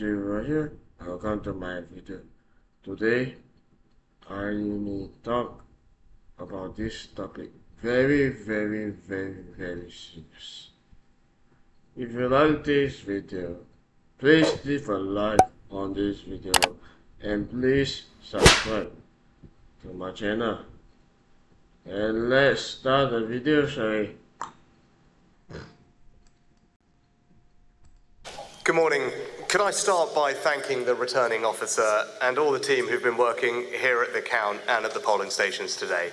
here. Welcome to my video. Today, I will talk about this topic. Very serious. If you like this video, please leave a like on this video and please subscribe to my channel. And let's start the video, shall we? Good morning. Could I start by thanking the returning officer and all the team who've been working here at the count and at the polling stations today.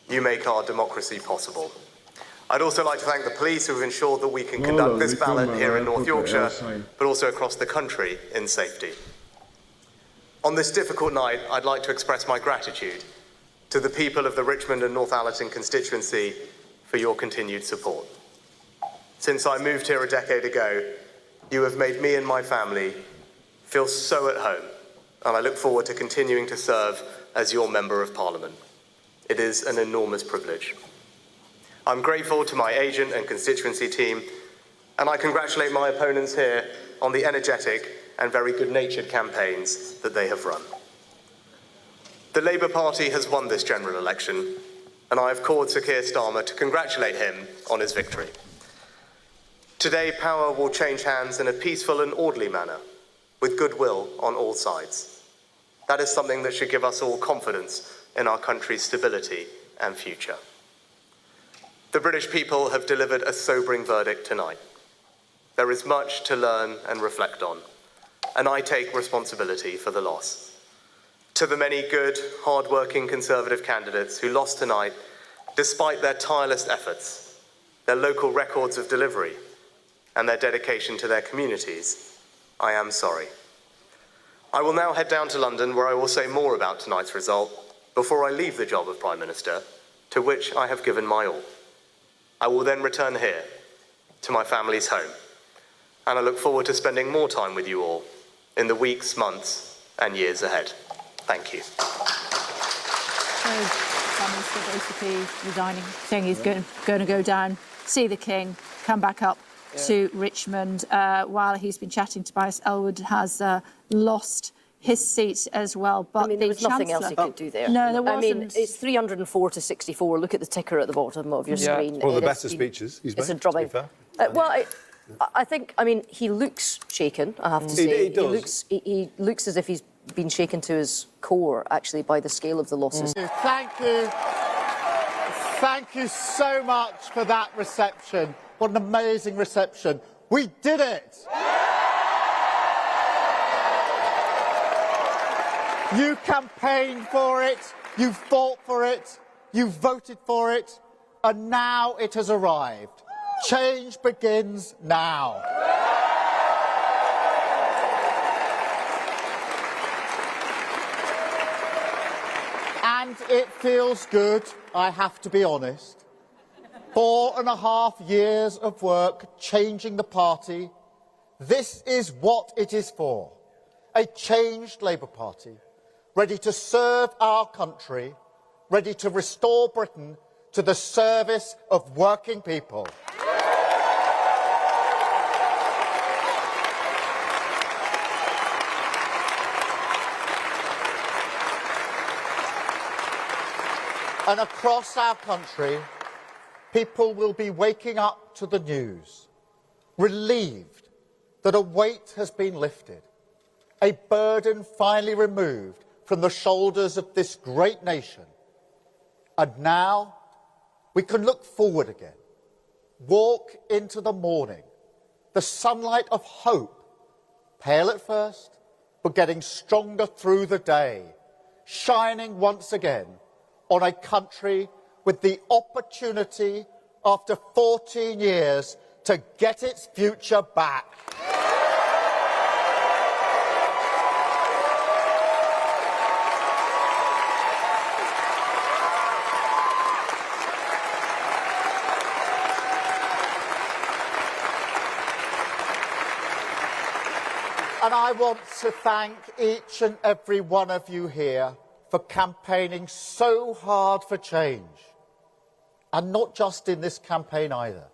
You make our democracy possible. I'd also like to thank the police who've ensured that we can conduct this ballot here in North Yorkshire, but also across the country in safety. On this difficult night, I'd like to express my gratitude to the people of the Richmond and Northallerton constituency for your continued support. Since I moved here a decade ago, you have made me and my family feel so at home, and I look forward to continuing to serve as your Member of Parliament. It is an enormous privilege. I'm grateful to my agent and constituency team, and I congratulate my opponents here on the energetic and very good-natured campaigns that they have run. The Labour Party has won this general election, and I have called Sir Keir Starmer to congratulate him on his victory. Today, power will change hands in a peaceful and orderly manner, with goodwill on all sides. That is something that should give us all confidence in our country's stability and future. The British people have delivered a sobering verdict tonight. There is much to learn and reflect on, and I take responsibility for the loss. To the many good, hard-working Conservative candidates who lost tonight, despite their tireless efforts, their local records of delivery, and their dedication to their communities, I am sorry. I will now head down to London, where I will say more about tonight's result before I leave the job of Prime Minister, to which I have given my all. I will then return here, to my family's home, and I look forward to spending more time with you all in the weeks, months, and years ahead. Thank you. So, Prime Minister basically resigning, saying he's going to go down, see the King, come back up to Richmond, while he's been chatting. Tobias Ellwood has lost his seat as well. But I mean, there was nothing else he could do there. No, there wasn't. I mean, it's 304 to 64. Look at the ticker at the bottom of your screen. One of the better speeches he's made, it's a drubbing. Well, I think, I mean, he looks shaken, I have to say. He does. He looks as if he's been shaken to his core, actually, by the scale of the losses. Thank you. Thank you so much for that reception. What an amazing reception. We did it! You campaigned for it, you fought for it, you voted for it, and now it has arrived. Change begins now. And it feels good, I have to be honest. 4.5 years of work changing the party. This is what it is for. A changed Labour Party, ready to serve our country, ready to restore Britain to the service of working people. And across our country, people will be waking up to the news, relieved that a weight has been lifted, a burden finally removed from the shoulders of this great nation. And now we can look forward again, walk into the morning, the sunlight of hope, pale at first, but getting stronger through the day, shining once again on a country with the opportunity, after 14 years, to get its future back. And I want to thank each and every one of you here for campaigning so hard for change. And not just in this campaign either.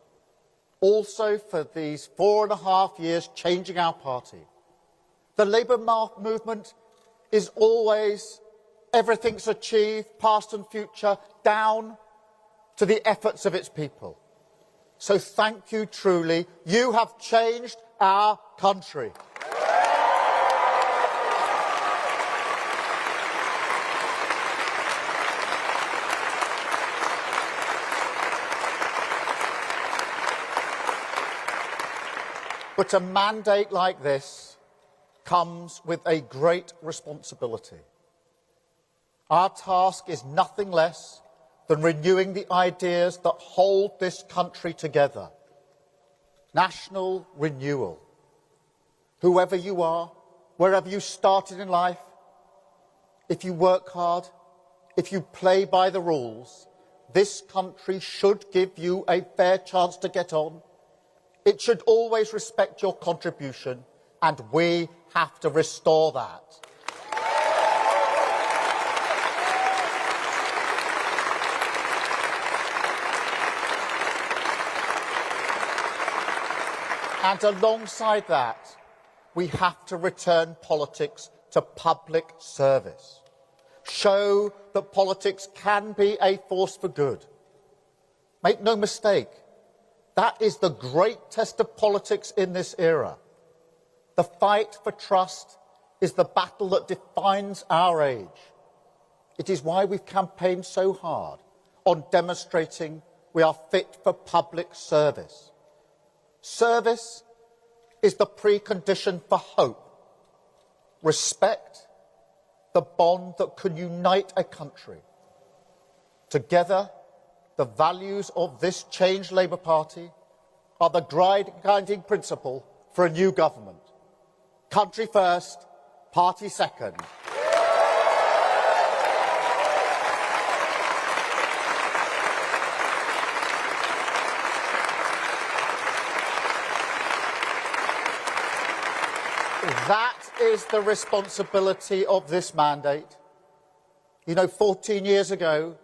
Also for these 4.5 years changing our party. The Labour movement is always everything's achieved, past and future, down to the efforts of its people. So thank you truly. You have changed our country. But a mandate like this comes with a great responsibility. Our task is nothing less than renewing the ideas that hold this country together. National renewal. Whoever you are, wherever you started in life, if you work hard, if you play by the rules, this country should give you a fair chance to get on. It should always respect your contribution, and we have to restore that. And alongside that, we have to return politics to public service. Show that politics can be a force for good. Make no mistake, that is the great test of politics in this era. The fight for trust is the battle that defines our age. It is why we've campaigned so hard on demonstrating we are fit for public service. Service is the precondition for hope. Respect, the bond that can unite a country. Together, the values of this changed Labour Party are the guiding principle for a new government. Country first, party second. That is the responsibility of this mandate. You know, 14 years ago,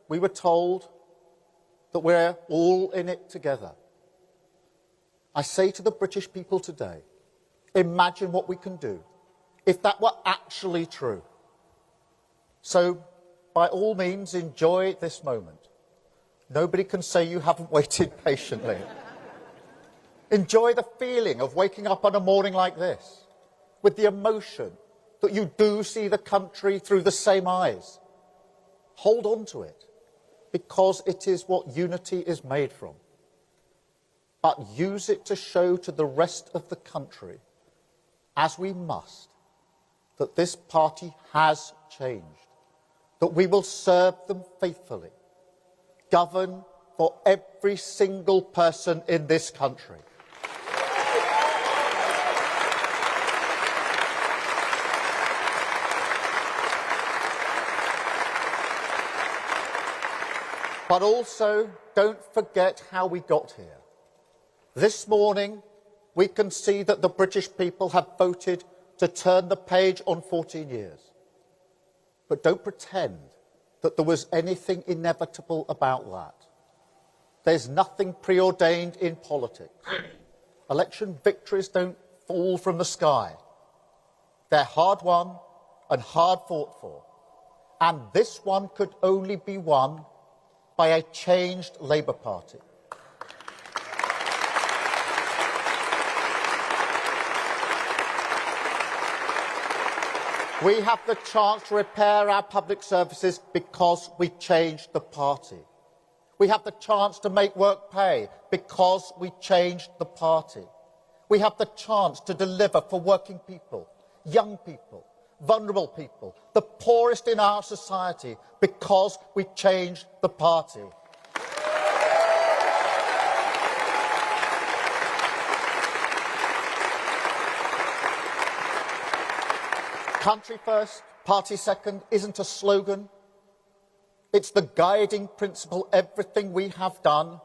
we were told that we're all in it together. I say to the British people today, imagine what we can do if that were actually true. So, by all means, enjoy this moment. Nobody can say you haven't waited patiently. Enjoy the feeling of waking up on a morning like this, with the emotion that you do see the country through the same eyes. Hold on to it, because it is what unity is made from. But use it to show to the rest of the country, as we must, that this party has changed, that we will serve them faithfully, govern for every single person in this country. But also, don't forget how we got here. This morning, we can see that the British people have voted to turn the page on 14 years. But don't pretend that there was anything inevitable about that. There's nothing preordained in politics. Election victories don't fall from the sky. They're hard won and hard fought for. And this one could only be won by a changed Labour Party. We have the chance to repair our public services because we changed the party. We have the chance to make work pay because we changed the party. We have the chance to deliver for working people, young people, vulnerable people, the poorest in our society, because we changed the party. Country first, party second isn't a slogan. It's the guiding principle everything we have done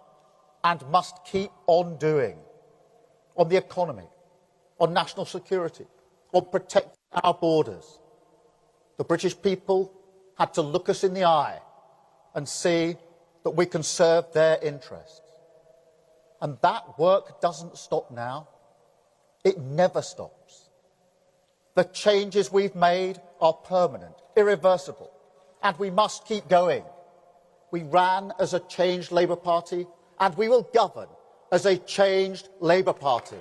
and must keep on doing. On the economy, on national security, on protecting our borders. The British people had to look us in the eye and see that we can serve their interests. And that work doesn't stop now. It never stops. The changes we've made are permanent, irreversible, and we must keep going. We ran as a changed Labour Party, and we will govern as a changed Labour Party.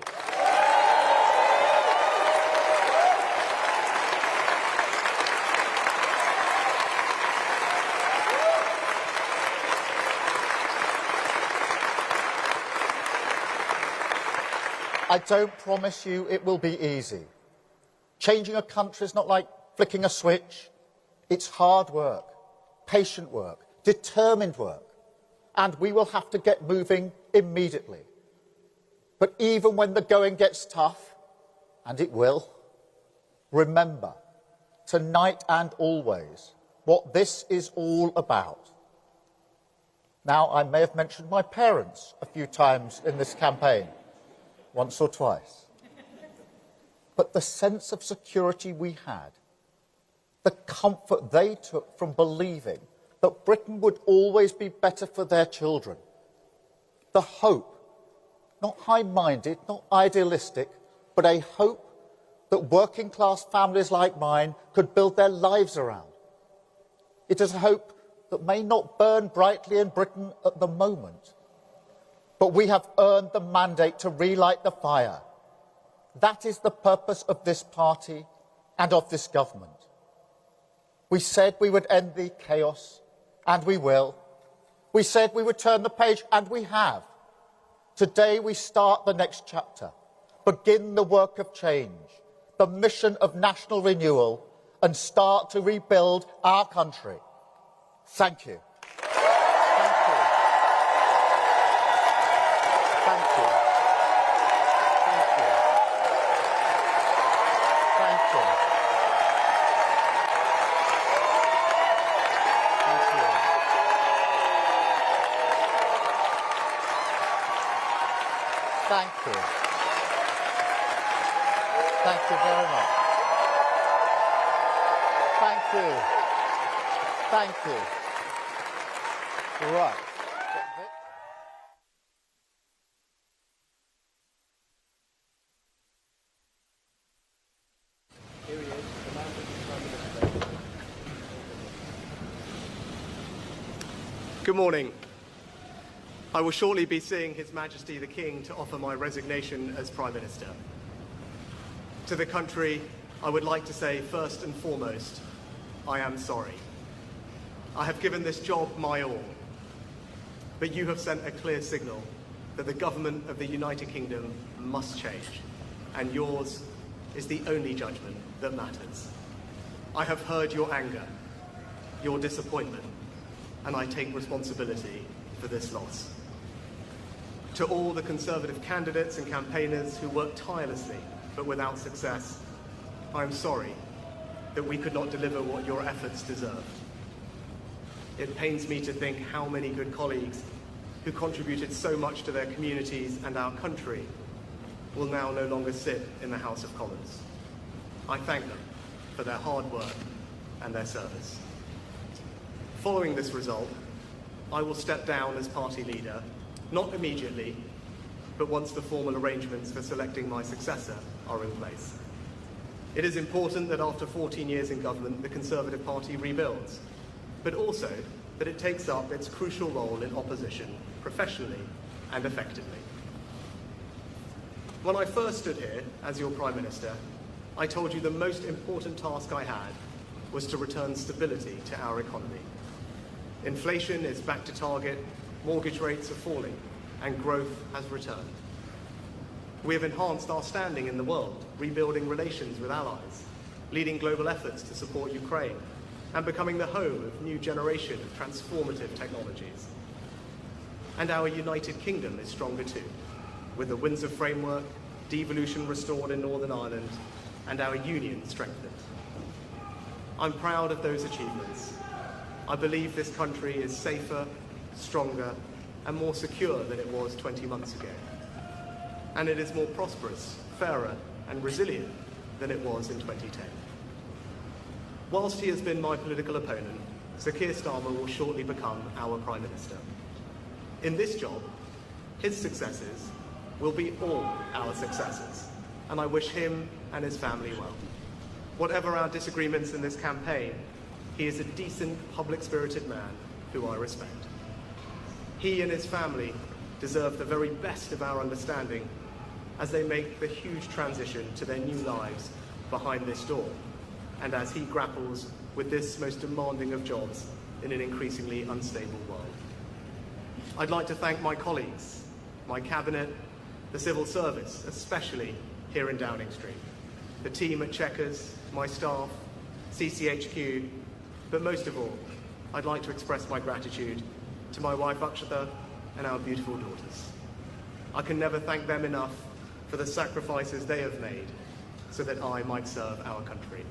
I don't promise you it will be easy. Changing a country is not like flicking a switch. It's hard work, patient work, determined work, and we will have to get moving immediately. But even when the going gets tough, and it will, remember, tonight and always, what this is all about. Now, I may have mentioned my parents a few times in this campaign, once or twice. But the sense of security we had, the comfort they took from believing that Britain would always be better for their children, the hope, not high-minded, not idealistic, but a hope that working-class families like mine could build their lives around. It is a hope that may not burn brightly in Britain at the moment, but we have earned the mandate to relight the fire. That is the purpose of this party and of this government. We said we would end the chaos, and we will. We said we would turn the page, and we have. Today we start the next chapter, begin the work of change, the mission of national renewal, and start to rebuild our country. Thank you. Thank you. Thank you very much. Thank you. Thank you. Right. Here he is, the man with the Prime Minister. Good morning. I will shortly be seeing His Majesty the King to offer my resignation as Prime Minister. To the country, I would like to say first and foremost, I am sorry. I have given this job my all, but you have sent a clear signal that the government of the United Kingdom must change, and yours is the only judgment that matters. I have heard your anger, your disappointment, and I take responsibility for this loss. To all the Conservative candidates and campaigners who worked tirelessly but without success, I am sorry that we could not deliver what your efforts deserved. It pains me to think how many good colleagues who contributed so much to their communities and our country will now no longer sit in the House of Commons. I thank them for their hard work and their service. Following this result, I will step down as party leader, not immediately, but once the formal arrangements for selecting my successor are in place. It is important that after 14 years in government, the Conservative Party rebuilds, but also that it takes up its crucial role in opposition professionally and effectively. When I first stood here as your Prime Minister, I told you the most important task I had was to return stability to our economy. Inflation is back to target, mortgage rates are falling, and growth has returned. We have enhanced our standing in the world, rebuilding relations with allies, leading global efforts to support Ukraine, and becoming the home of a new generation of transformative technologies. And our United Kingdom is stronger too, with the Windsor Framework, devolution restored in Northern Ireland, and our union strengthened. I'm proud of those achievements. I believe this country is safer, stronger, and more secure than it was 20 months ago. And it is more prosperous, fairer, and resilient than it was in 2010. Whilst he has been my political opponent, Sir Keir Starmer will shortly become our Prime Minister. In this job, his successes will be all our successes, and I wish him and his family well. Whatever our disagreements in this campaign, he is a decent, public-spirited man who I respect. He and his family deserve the very best of our understanding as they make the huge transition to their new lives behind this door, and as he grapples with this most demanding of jobs in an increasingly unstable world. I'd like to thank my colleagues, my cabinet, the civil service, especially here in Downing Street, the team at Chequers, my staff, CCHQ, but most of all, I'd like to express my gratitude to my wife Akshata and our beautiful daughters. I can never thank them enough for the sacrifices they have made so that I might serve our country.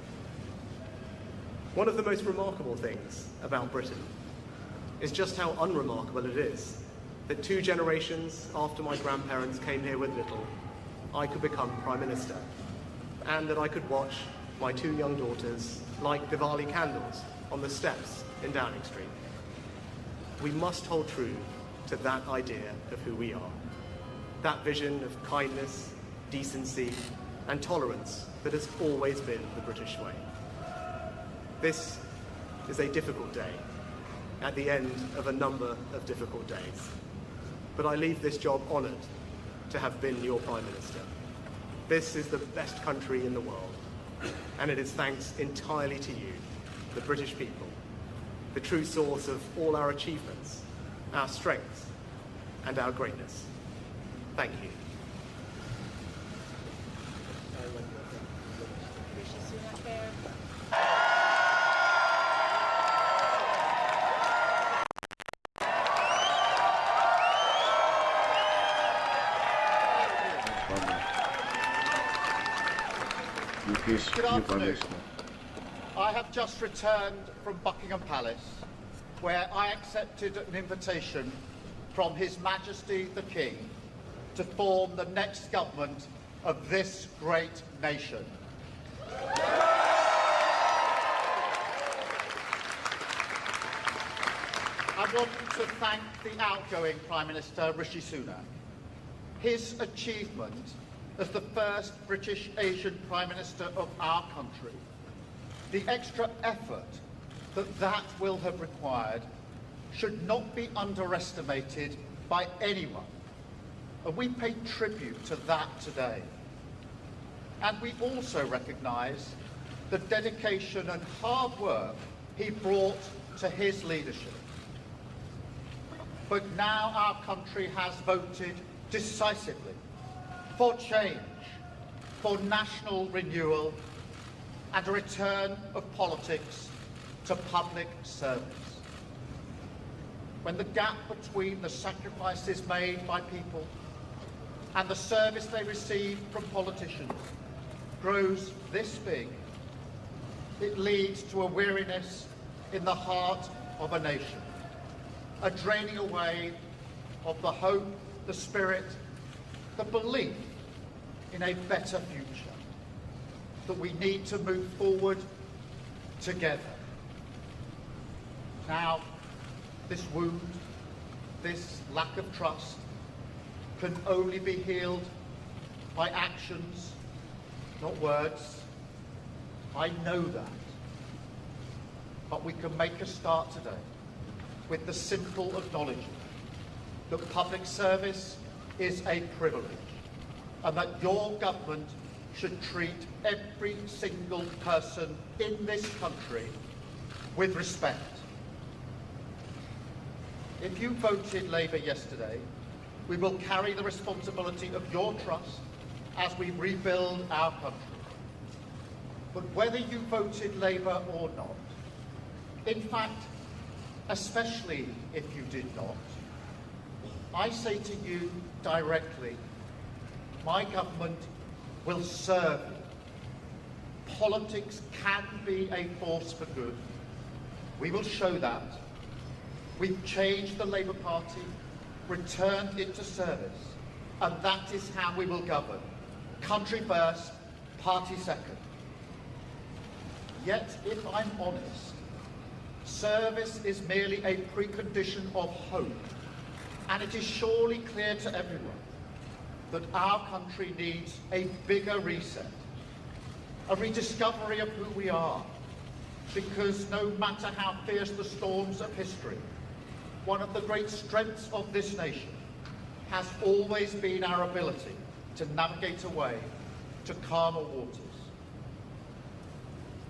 One of the most remarkable things about Britain is just how unremarkable it is that 2 generations after my grandparents came here with little, I could become Prime Minister, and that I could watch my 2 young daughters light Diwali candles on the steps in Downing Street. We must hold true to that idea of who we are, that vision of kindness, decency, and tolerance that has always been the British way. This is a difficult day, at the end of a number of difficult days. But I leave this job honoured to have been your Prime Minister. This is the best country in the world, and it is thanks entirely to you, the British people, the true source of all our achievements, our strengths, and our greatness. Thank you. Good afternoon. I have just returned from Buckingham Palace, where I accepted an invitation from His Majesty the King to form the next government of this great nation. I want to thank the outgoing Prime Minister, Rishi Sunak. His achievement as the first British Asian Prime Minister of our country, the extra effort that will have required should not be underestimated by anyone. And we pay tribute to that today. And we also recognise the dedication and hard work he brought to his leadership. But now our country has voted decisively for change, for national renewal, and a return of politics to public service. When the gap between the sacrifices made by people and the service they receive from politicians grows this big, it leads to a weariness in the heart of a nation, a draining away of the hope, the spirit, the belief in a better future, that we need to move forward together. Now, this wound, this lack of trust, can only be healed by actions, not words. I know that. But we can make a start today with the simple acknowledgement that public service is a privilege, and that your government should treat every single person in this country with respect. If you voted Labour yesterday, we will carry the responsibility of your trust as we rebuild our country. But whether you voted Labour or not, in fact, especially if you did not, I say to you directly, my government will serve you. Politics can be a force for good. We will show that. We've changed the Labour Party, returned it to service, and that is how we will govern. Country first, party second. Yet, if I'm honest, service is merely a precondition of hope. And it is surely clear to everyone that our country needs a bigger reset. a rediscovery of who we are, because no matter how fierce the storms of history, one of the great strengths of this nation has always been our ability to navigate a way to calmer waters.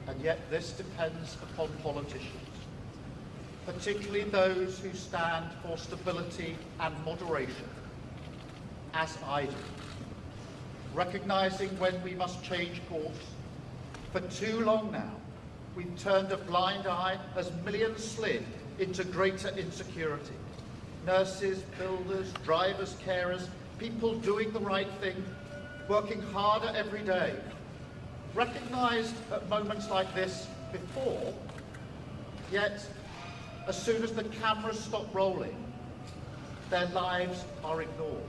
And yet this depends upon politicians, particularly those who stand for stability and moderation, as I do, recognising when we must change course. For too long now, we've turned a blind eye as millions slid into greater insecurity. Nurses, builders, drivers, carers, people doing the right thing, working harder every day, recognised at moments like this before, yet as soon as the cameras stop rolling, their lives are ignored.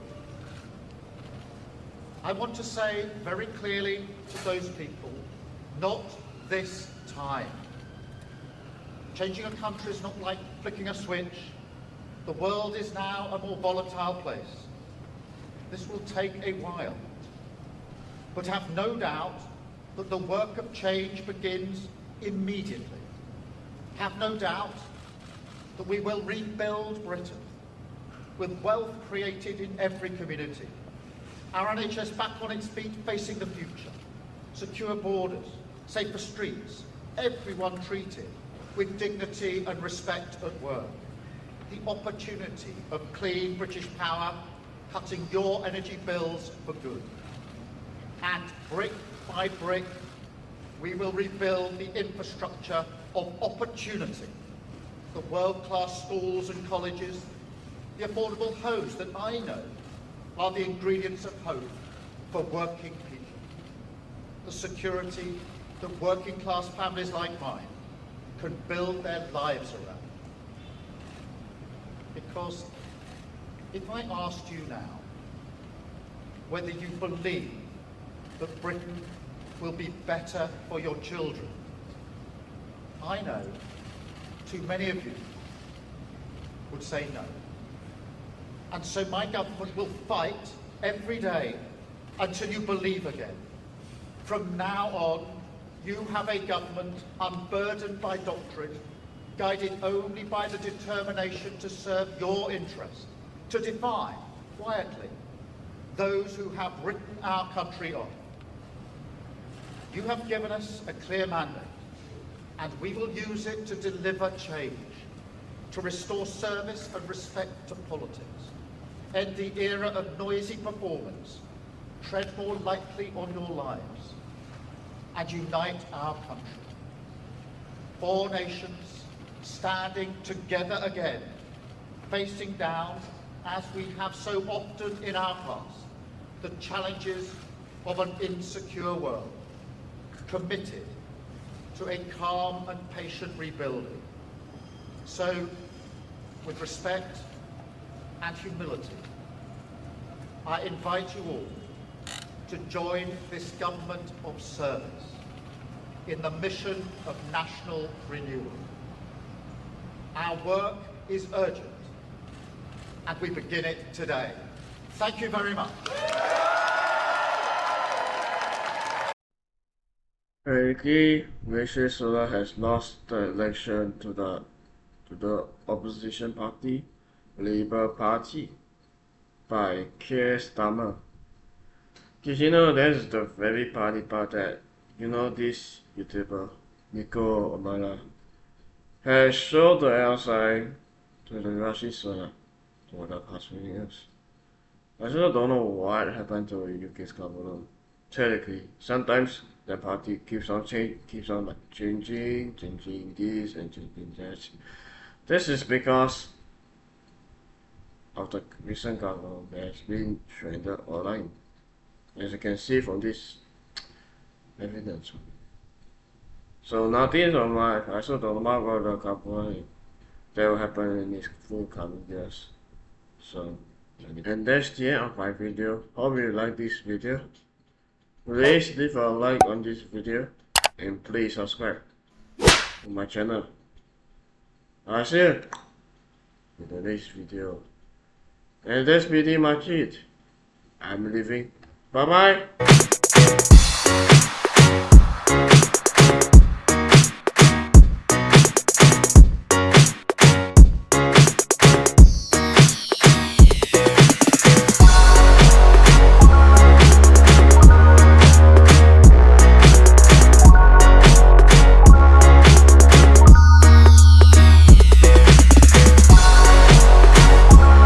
I want to say very clearly to those people, not this time. Changing a country is not like flicking a switch. The world is now a more volatile place. This will take a while. But have no doubt that the work of change begins immediately. Have no doubt that we will rebuild Britain with wealth created in every community. Our NHS back on its feet facing the future. Secure borders, safer streets, everyone treated with dignity and respect at work. The opportunity of clean British power, cutting your energy bills for good. And brick by brick, we will rebuild the infrastructure of opportunity. The world-class schools and colleges, the affordable homes that I know are the ingredients of hope for working people. The security that working class families like mine can build their lives around. Because if I asked you now whether you believe that Britain will be better for your children, I know too many of you would say no. And so my government will fight every day until you believe again. From now on, you have a government unburdened by doctrine, guided only by the determination to serve your interest, to defy, quietly, those who have written our country off. You have given us a clear mandate, and we will use it to deliver change, to restore service and respect to politics, end the era of noisy performance, tread more lightly on your lives, and unite our country. 4 nations standing together again, facing down, as we have so often in our past, the challenges of an insecure world, committed to a calm and patient rebuilding. So, with respect and humility, I invite you all to join this government of service in the mission of national renewal. Our work is urgent, and we begin it today. Thank you very much. Rishisunak has lost the election to the opposition party, labourparty, by keirstarmer. Did you know that's the very funny part that, this YouTuber, nikoomilana, has showed the outside to the rishisunak for the past few years. I still don't know what happened to the UK's government. Technically, sometimes the party keeps on changing this and changing that. This is because of the recent government that has been trended online, as you can see from this evidence. So nothing on my, I still don't know what the government that will happen in these full coming years. So, and that's the end of my video. Hope you like this video. Please leave a like on this video and please subscribe to my channel. I'll see you in the next video. And that's pretty much it. I'm leaving. Bye bye.